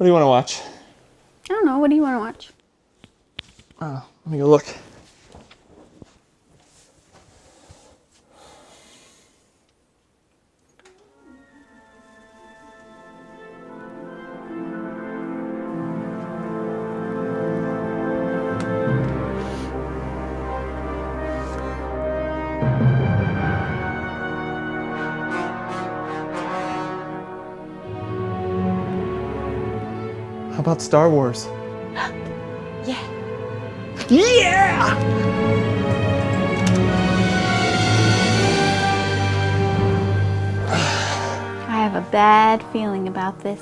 What do you want to watch? I don't know. What do you want to watch? Oh, let me go look. How about Star Wars? Yeah. Yeah! I have a bad feeling about this.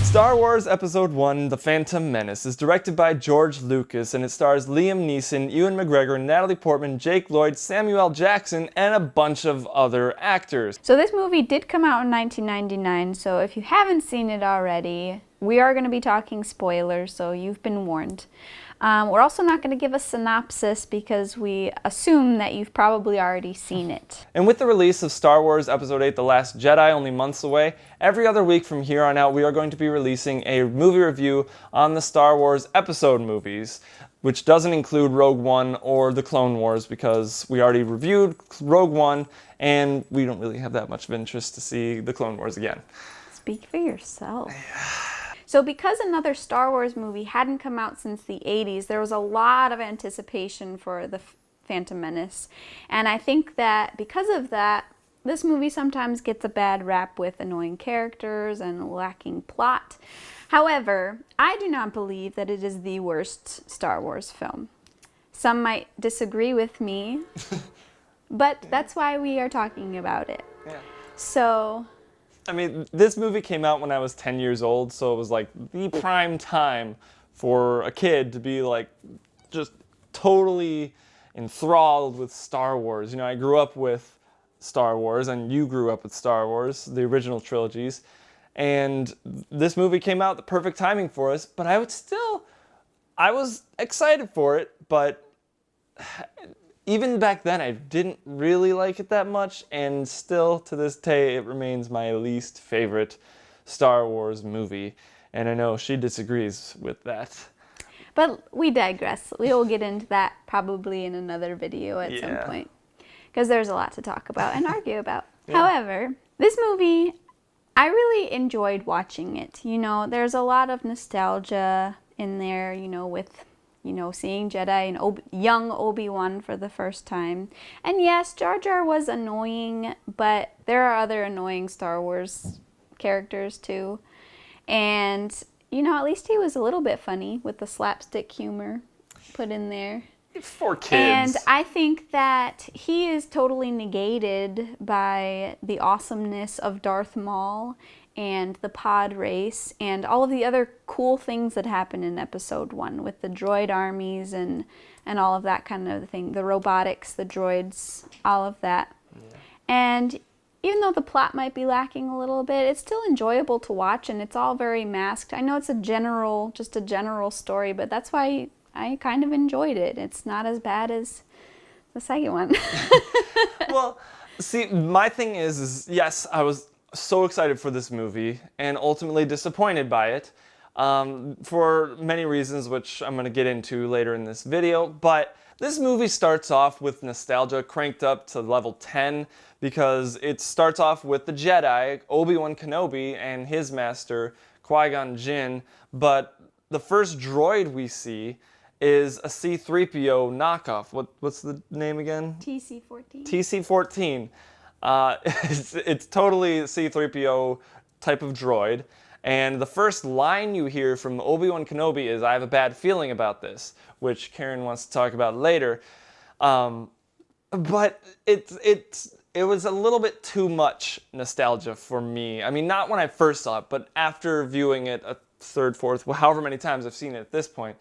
Star Wars Episode 1, The Phantom Menace, is directed by George Lucas, and it stars Liam Neeson, Ewan McGregor, Natalie Portman, Jake Lloyd, Samuel L. Jackson, and a bunch of other actors. So this movie did come out in 1999, so if you haven't seen it already, we are going to be talking spoilers, so you've been warned. We're also not going to give a synopsis because we assume that you've probably already seen it. And with the release of Star Wars Episode 8, The Last Jedi, only months away, every other week from here on out we are going to be releasing a movie review on the Star Wars episode movies, which doesn't include Rogue One or the Clone Wars because we already reviewed Rogue One and we don't really have that much of interest to see the Clone Wars again. Speak for yourself. So because another Star Wars movie hadn't come out since the 80s, there was a lot of anticipation for the Phantom Menace. And I think that because of that, this movie sometimes gets a bad rap with annoying characters and lacking plot. However, I do not believe that it is the worst Star Wars film. Some might disagree with me, but that's why we are talking about it. Yeah. So... I mean, this movie came out when I was 10 years old, so it was like the prime time for a kid to be like just totally enthralled with Star Wars. You know, I grew up with Star Wars, and you grew up with Star Wars, the original trilogies, and this movie came out the perfect timing for us, but I was excited for it, but even back then, I didn't really like it that much, and still, to this day, it remains my least favorite Star Wars movie. And I know she disagrees with that. But we digress. We will get into that probably in another video at some point. Because there's a lot to talk about and argue about. Yeah. However, this movie, I really enjoyed watching it. You know, there's a lot of nostalgia in there, you know, with... you know, seeing Jedi and young Obi-Wan for the first time. And yes, Jar Jar was annoying, but there are other annoying Star Wars characters too. And, you know, at least he was a little bit funny with the slapstick humor put in there. For kids. And I think that he is totally negated by the awesomeness of Darth Maul and the pod race and all of the other cool things that happen in episode 1 with the droid armies and all of that kind of thing, the robotics, the droids, all of that. Yeah. And even though the plot might be lacking a little bit, it's still enjoyable to watch, and it's all very masked. I know it's just a general story, but that's why I kind of enjoyed it. It's not as bad as the second one. Well, see, my thing is yes, I was so excited for this movie and ultimately disappointed by it for many reasons, which I'm going to get into later in this video. But this movie starts off with nostalgia cranked up to level 10 because it starts off with the Jedi, Obi-Wan Kenobi, and his master, Qui-Gon Jinn. But the first droid we see is a C-3PO knockoff. What's the name again? TC-14. TC-14. It's totally C-3PO type of droid, and the first line you hear from Obi-Wan Kenobi is, "I have a bad feeling about this," which Karen wants to talk about later. But it was a little bit too much nostalgia for me. I mean, not when I first saw it, but after viewing it a third, fourth, however many times I've seen it at this point.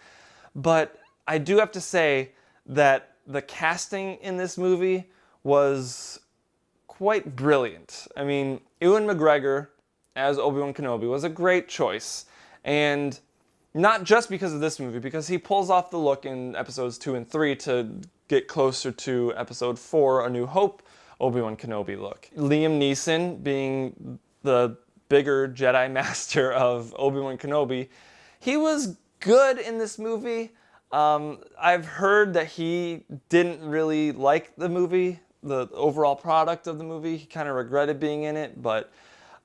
But I do have to say that the casting in this movie was quite brilliant. I mean, Ewan McGregor as Obi-Wan Kenobi was a great choice. And Not just because of this movie, because he pulls off the look in episodes 2 and 3 to get closer to episode 4, A New Hope, Obi-Wan Kenobi look. Liam Neeson, being the bigger Jedi Master of Obi-Wan Kenobi, he was good in this movie. I've heard that he didn't really like the movie, the overall product of the movie. He kind of regretted being in it, but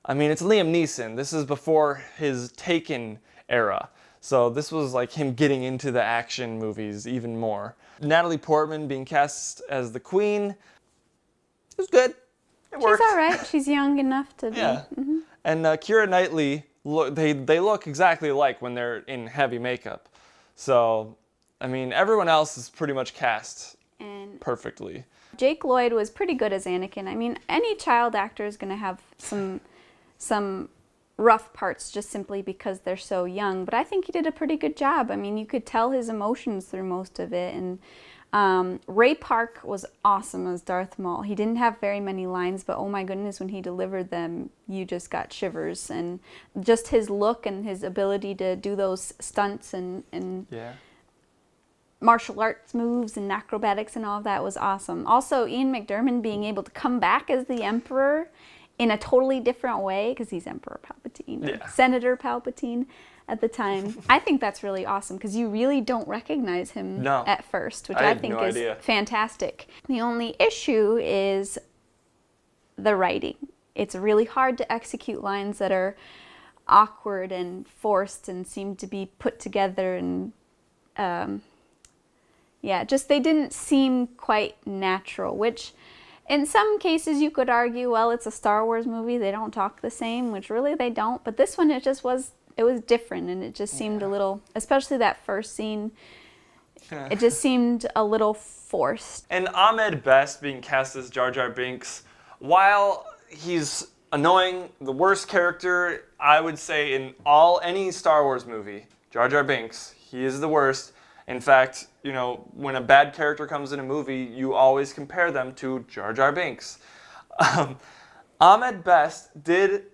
I mean, it's Liam Neeson. This is before his Taken era. So this was like him getting into the action movies even more. Natalie Portman being cast as the Queen, it was good. It worked. She's all right. She's young enough to be. Yeah. Mm-hmm. And Keira Knightley, they look exactly alike when they're in heavy makeup. So, I mean, everyone else is pretty much cast perfectly. Jake Lloyd was pretty good as Anakin. I mean, any child actor is going to have some rough parts just simply because they're so young, but I think he did a pretty good job. I mean, you could tell his emotions through most of it, and Ray Park was awesome as Darth Maul. He didn't have very many lines, but oh my goodness, when he delivered them, you just got shivers, and just his look and his ability to do those stunts and martial arts moves and acrobatics and all of that was awesome. Also, Ian McDiarmid being able to come back as the Emperor in a totally different way, because he's Emperor Palpatine, Senator Palpatine at the time. I think that's really awesome, because you really don't recognize him at first, which I think is fantastic. The only issue is the writing. It's really hard to execute lines that are awkward and forced and seem to be put together, and just they didn't seem quite natural, which in some cases you could argue, well, it's a Star Wars movie, they don't talk the same, which really they don't, but this one, it was different, and it just seemed a little, especially that first scene, it just seemed a little forced. And Ahmed Best being cast as Jar Jar Binks, while he's annoying, the worst character, I would say, in any Star Wars movie, Jar Jar Binks, he is the worst. In fact, you know, when a bad character comes in a movie, you always compare them to Jar Jar Binks. Ahmed Best did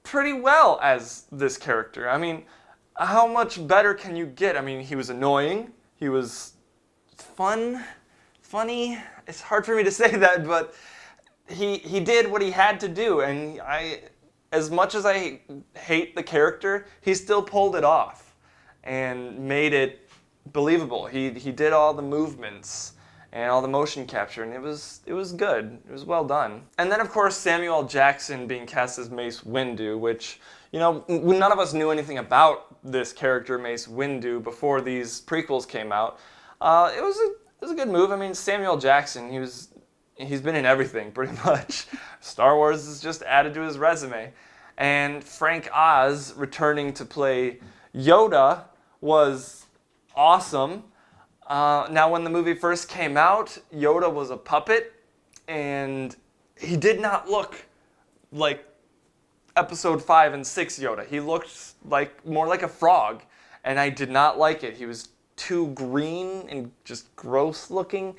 pretty well as this character. I mean, how much better can you get? I mean, he was annoying, he was funny. It's hard for me to say that, but he did what he had to do, and as much as I hate the character, he still pulled it off and made it believable. He did all the movements and all the motion capture, and it was good. It was well done. And then, of course, Samuel L. Jackson being cast as Mace Windu, which, you know, none of us knew anything about this character, Mace Windu, before these prequels came out. It was a good move. I mean, Samuel L. Jackson, he's been in everything, pretty much. Star Wars is just added to his resume. And Frank Oz returning to play Yoda was awesome. Now, when the movie first came out, Yoda was a puppet, and he did not look like Episode 5 and 6 Yoda. He looked more like a frog, and I did not like it. He was too green and just gross looking.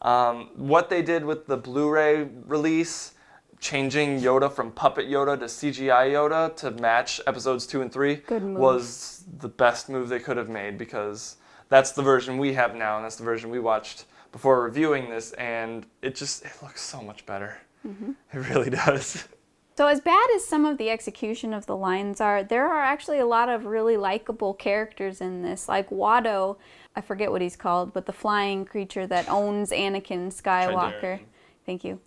What they did with the Blu-ray release, changing Yoda from puppet Yoda to CGI Yoda to match episodes 2 and 3 was the best move they could have made, because that's the version we have now, and that's the version we watched before reviewing this, and it looks so much better. Mm-hmm. It really does. So as bad as some of the execution of the lines are, there are actually a lot of really likable characters in this, like Watto, I forget what he's called, but the flying creature that owns Anakin Skywalker. Thank you.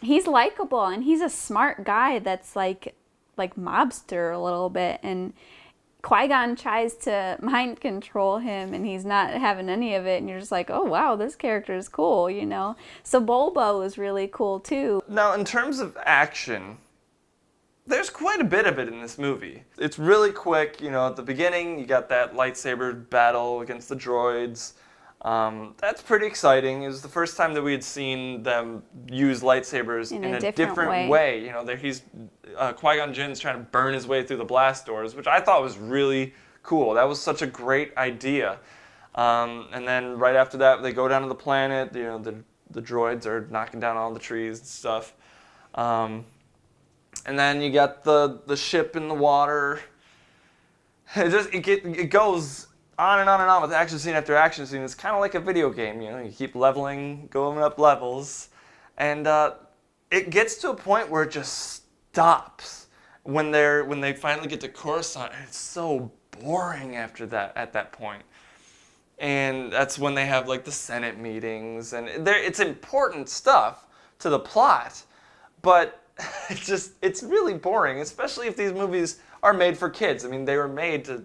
He's likable, and he's a smart guy that's like mobster a little bit, and Qui-Gon tries to mind control him, and he's not having any of it, and you're just like, oh wow, this character is cool, you know? So Bulba is really cool too. Now, in terms of action, there's quite a bit of it in this movie. It's really quick, you know, at the beginning you got that lightsaber battle against the droids. That's pretty exciting. It was the first time that we had seen them use lightsabers in a different way. You know, Qui-Gon Jinn's trying to burn his way through the blast doors, which I thought was really cool. That was such a great idea. And then right after that, they go down to the planet. You know, the droids are knocking down all the trees and stuff. And then you got the ship in the water. it goes on and on and on with action scene after action scene. It's kind of like a video game, you know. You keep leveling, going up levels, and it gets to a point where it just stops when they finally get to Coruscant. And it's so boring after that at that point. And that's when they have like the Senate meetings, and it's important stuff to the plot, but it's really boring, especially if these movies are made for kids. I mean, they were made to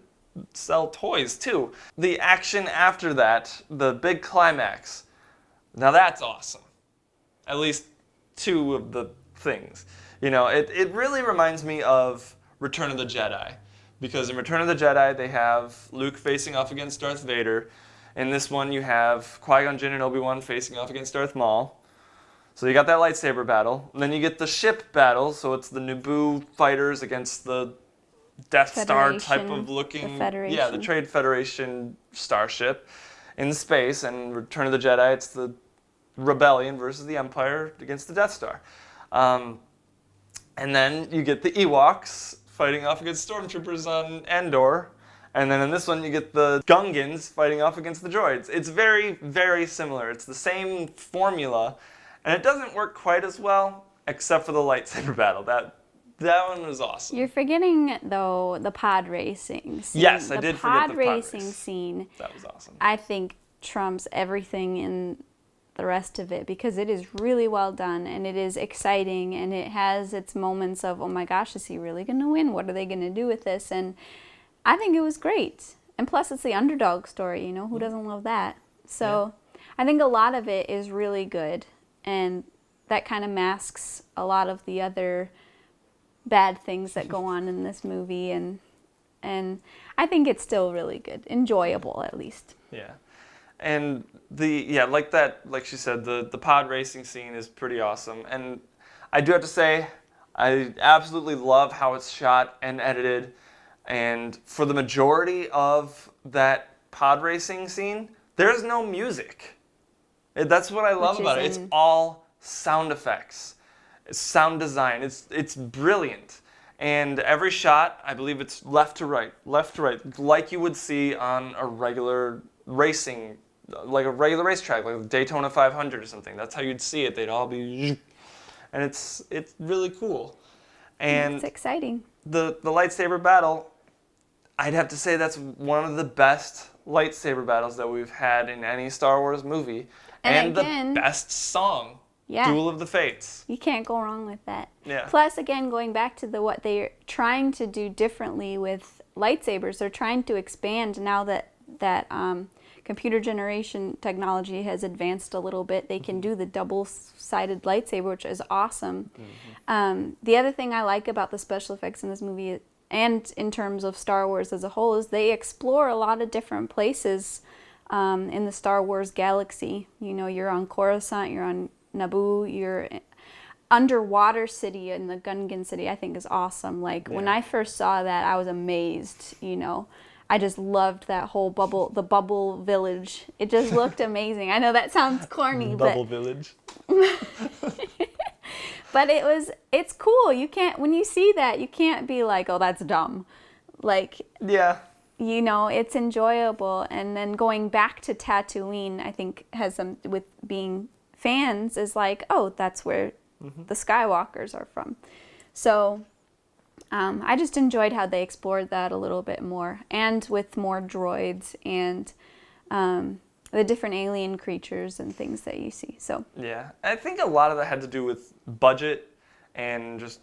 sell toys too. The action after that, the big climax, now that's awesome. At least two of the things. You know, it really reminds me of Return of the Jedi. Because in Return of the Jedi, they have Luke facing off against Darth Vader. In this one, you have Qui-Gon Jinn and Obi-Wan facing off against Darth Maul. So you got that lightsaber battle. And then you get the ship battle, so it's the Naboo fighters against the Death Star type of looking... the Trade Federation starship in space. And Return of the Jedi, it's the Rebellion versus the Empire against the Death Star. And then you get the Ewoks fighting off against stormtroopers on Endor. And then in this one, you get the Gungans fighting off against the droids. It's very, very similar. It's the same formula, and it doesn't work quite as well, except for the lightsaber battle. That one was awesome. You're forgetting, though, the pod racing scene. Yes, I did forget the pod racing race. Scene. That was awesome. I think trumps everything in the rest of it, because it is really well done, and it is exciting, and it has its moments of, oh my gosh, is he really going to win? What are they going to do with this? And I think it was great. And plus, it's the underdog story, you know, who doesn't love that? So I think a lot of it is really good, and that kind of masks a lot of the other bad things that go on in this movie, and I think it's still really good, enjoyable at least. Yeah. And like she said, the pod racing scene is pretty awesome. And I do have to say, I absolutely love how it's shot and edited. And for the majority of that pod racing scene, there's no music. That's what I love about it. It's all sound effects, it's sound design. It's brilliant. And every shot, I believe it's left to right, like you would see on a regular racing, like a regular racetrack, like Daytona 500 or something. That's how you'd see it. They'd all be, and it's really cool. And it's exciting. The lightsaber battle, I'd have to say that's one of the best lightsaber battles that we've had in any Star Wars movie, and again, the best song. Yeah. Duel of the Fates. You can't go wrong with that. Yeah. Plus, again, going back to what they're trying to do differently with lightsabers, they're trying to expand now that computer generation technology has advanced a little bit. They can do the double-sided lightsaber, which is awesome. Mm-hmm. The other thing I like about the special effects in this movie, and in terms of Star Wars as a whole, is they explore a lot of different places in the Star Wars galaxy. You know, you're on Coruscant, you're on Naboo, your underwater city in the Gungan city, I think is awesome. Like, when I first saw that, I was amazed, you know. I just loved that whole the bubble village. It just looked amazing. I know that sounds corny, Bubble village. But it's cool. You can't, when you see that, you can't be like, oh, that's dumb. Like, yeah. You know, it's enjoyable. And then going back to Tatooine, I think has some, with being fans, is like, oh, that's where the Skywalkers are from. So I just enjoyed how they explored that a little bit more, and with more droids and the different alien creatures and things that you see. So yeah, I think a lot of that had to do with budget and just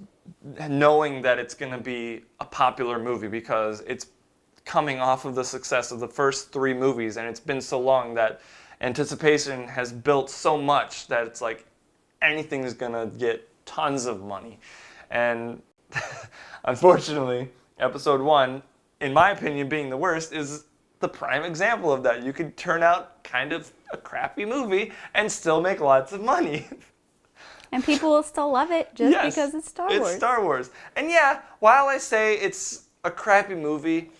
knowing that it's going to be a popular movie, because it's coming off of the success of the first 3 movies, and it's been so long that anticipation has built so much that it's like anything is gonna get tons of money. And unfortunately, episode 1, in my opinion, being the worst, is the prime example of that. You could turn out kind of a crappy movie and still make lots of money. And people will still love it just because it's Star Wars. It's Star Wars. And yeah, while I say it's a crappy movie,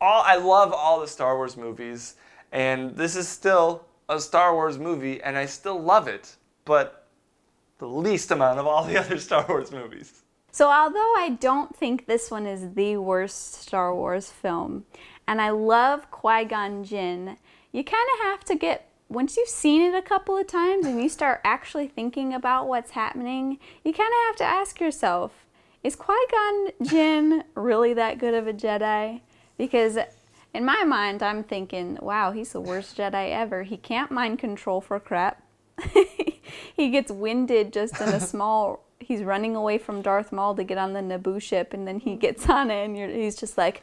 I love all the Star Wars movies, and this is still a Star Wars movie, and I still love it, but the least amount of all the other Star Wars movies. So although I don't think this one is the worst Star Wars film, and I love Qui-Gon Jinn, you kind of have to get, once you've seen it a couple of times and you start actually thinking about what's happening, you kind of have to ask yourself, is Qui-Gon Jinn really that good of a Jedi? Because in my mind, I'm thinking, wow, he's the worst Jedi ever. He can't mind control for crap. He gets winded just in a small... He's running away from Darth Maul to get on the Naboo ship, and then he gets on it, and he's just like...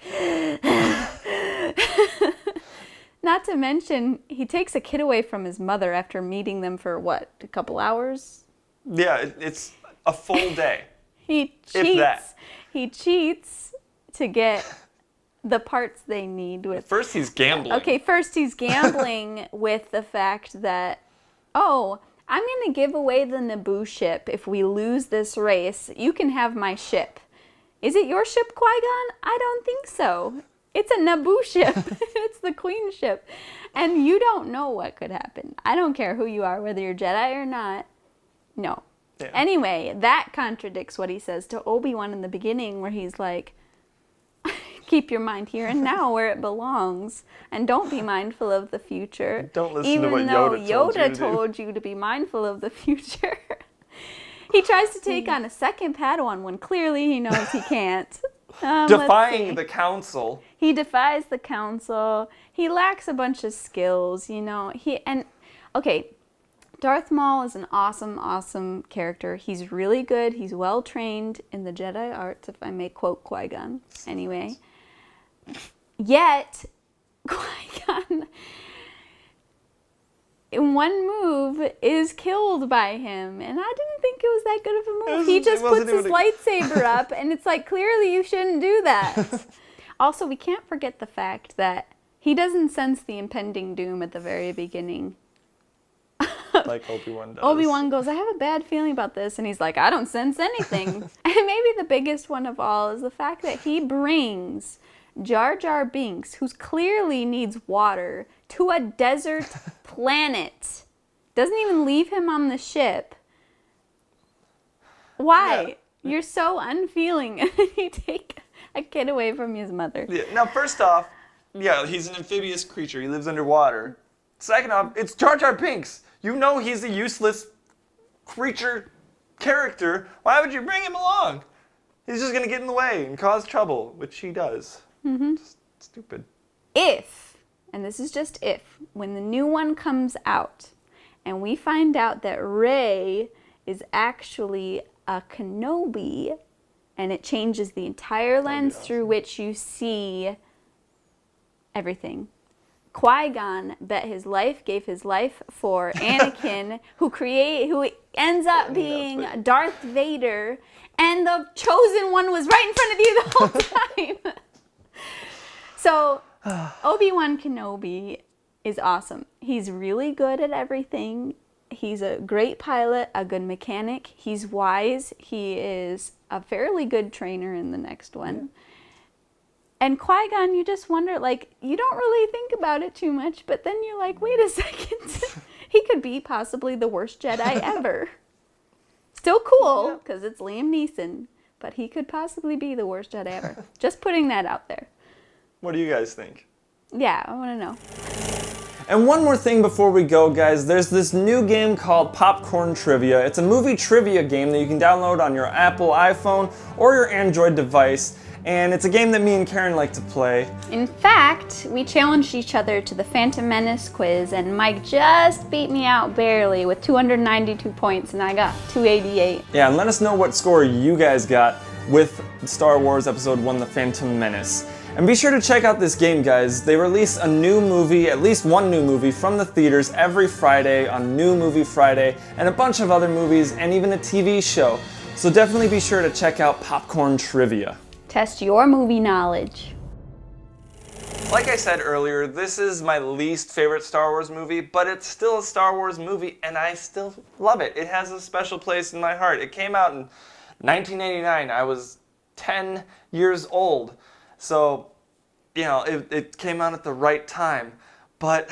Not to mention, he takes a kid away from his mother after meeting them for, what, a couple hours? Yeah, it's a full day. He cheats. If that. He cheats to get the parts they need. First he's gambling. Okay, first he's gambling with the fact that, oh... I'm going to give away the Naboo ship if we lose this race. You can have my ship. Is it your ship, Qui-Gon? I don't think so. It's a Naboo ship. It's the Queen's ship. And you don't know what could happen. I don't care who you are, whether you're Jedi or not. No. Yeah. Anyway, that contradicts what he says to Obi-Wan in the beginning, where he's like, keep your mind here and now where it belongs, and don't be mindful of the future. Don't listen to what Yoda told you to be mindful of the future. He tries to take on a second Padawan when clearly he knows he can't. Defying the council. He defies the council. He lacks a bunch of skills, you know. Darth Maul is an awesome, awesome character. He's really good. He's well trained in the Jedi arts, if I may quote Qui-Gon. Anyway. Yet, Qui-Gon, in one move, is killed by him. And I didn't think it was that good of a move. He just puts his lightsaber up, and it's like, clearly you shouldn't do that. Also, we can't forget the fact that he doesn't sense the impending doom at the very beginning. Like Obi-Wan does. Obi-Wan goes, I have a bad feeling about this. And he's like, I don't sense anything. And maybe the biggest one of all is the fact that he brings Jar Jar Binks, who clearly needs water, to a desert planet. Doesn't even leave him on the ship. Why? Yeah. You're so unfeeling. And then you take a kid away from his mother. Yeah. Now, first off, yeah, he's an amphibious creature. He lives underwater. Second off, it's Jar Jar Binks. You know he's a useless creature character. Why would you bring him along? He's just going to get in the way and cause trouble, which he does. Mm-hmm. Just stupid. If, and this is just if, when the new one comes out and we find out that Rey is actually a Kenobi and it changes the entire lens through which you see everything. Qui-Gon bet his life, gave his life for Anakin, who ends up being Darth Vader, and the chosen one was right in front of you the whole time. So, Obi-Wan Kenobi is awesome. He's really good at everything. He's a great pilot, a good mechanic. He's wise. He is a fairly good trainer in the next one. Yeah. And Qui-Gon, you just wonder, like, you don't really think about it too much, but then you're like, wait a second. He could be possibly the worst Jedi ever. Still cool, because it's Liam Neeson, but he could possibly be the worst Jedi ever. Just putting that out there. What do you guys think? Yeah, I want to know. And one more thing before we go, guys. There's this new game called Popcorn Trivia. It's a movie trivia game that you can download on your Apple iPhone or your Android device. And it's a game that me and Karen like to play. In fact, we challenged each other to the Phantom Menace quiz, and Mike just beat me out barely with 292 points, and I got 288. Yeah, and let us know what score you guys got with Star Wars Episode 1, The Phantom Menace. And be sure to check out this game, guys. They release a new movie, at least one new movie, from the theaters every Friday on New Movie Friday, and a bunch of other movies, and even a TV show. So definitely be sure to check out Popcorn Trivia. Test your movie knowledge. Like I said earlier, this is my least favorite Star Wars movie, but it's still a Star Wars movie, and I still love it. It has a special place in my heart. It came out in 1989. I was 10 years old. So, you know, it came out at the right time. But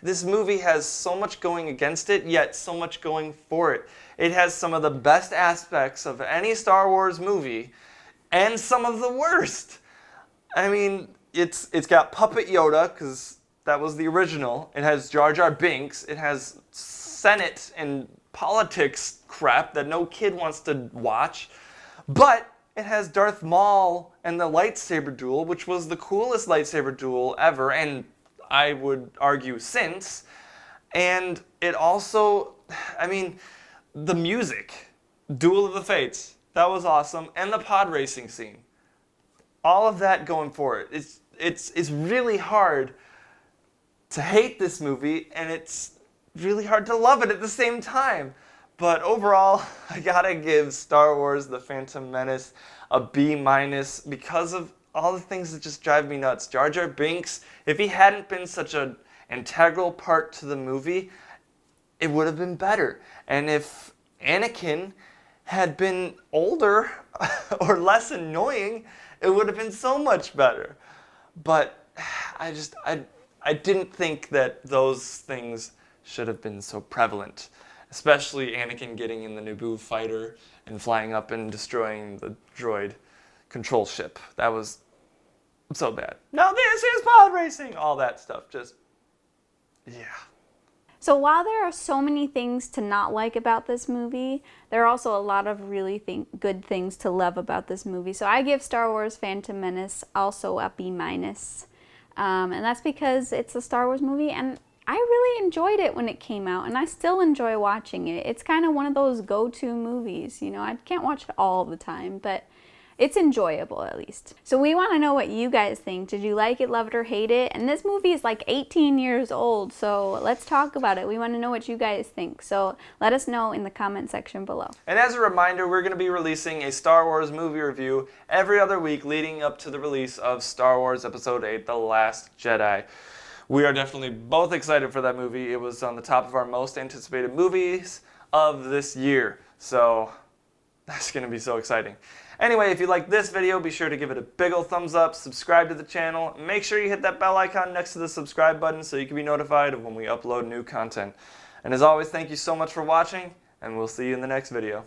this movie has so much going against it, yet so much going for it. It has some of the best aspects of any Star Wars movie, and some of the worst. I mean, it's got Puppet Yoda, because that was the original. It has Jar Jar Binks. It has Senate and politics crap that no kid wants to watch. But it has Darth Maul and the lightsaber duel, which was the coolest lightsaber duel ever, and I would argue since. And it also, I mean, the music, Duel of the Fates, that was awesome, and the pod racing scene. All of that going for it. It's really hard to hate this movie, and it's really hard to love it at the same time. But overall, I gotta give Star Wars The Phantom Menace a B- because of all the things that just drive me nuts. Jar Jar Binks, if he hadn't been such an integral part to the movie, it would have been better. And if Anakin had been older or less annoying, it would have been so much better. But I didn't think that those things should have been so prevalent. Especially Anakin getting in the Naboo fighter and flying up and destroying the droid control ship. That was so bad. Now this is pod racing! All that stuff, just, yeah. So while there are so many things to not like about this movie, there are also a lot of really good things to love about this movie. So I give Star Wars Phantom Menace also a B-. And that's because it's a Star Wars movie, and I really enjoyed it when it came out, and I still enjoy watching it. It's kind of one of those go-to movies, you know. I can't watch it all the time, but it's enjoyable at least. So we want to know what you guys think. Did you like it, love it, or hate it? And this movie is like 18 years old, so let's talk about it. We want to know what you guys think. So let us know in the comment section below. And as a reminder, we're going to be releasing a Star Wars movie review every other week leading up to the release of Star Wars Episode 8, The Last Jedi. We are definitely both excited for that movie. It was on the top of our most anticipated movies of this year. So that's going to be so exciting. Anyway, if you like this video, be sure to give it a big ol' thumbs up, subscribe to the channel, and make sure you hit that bell icon next to the subscribe button so you can be notified of when we upload new content. And as always, thank you so much for watching, and we'll see you in the next video.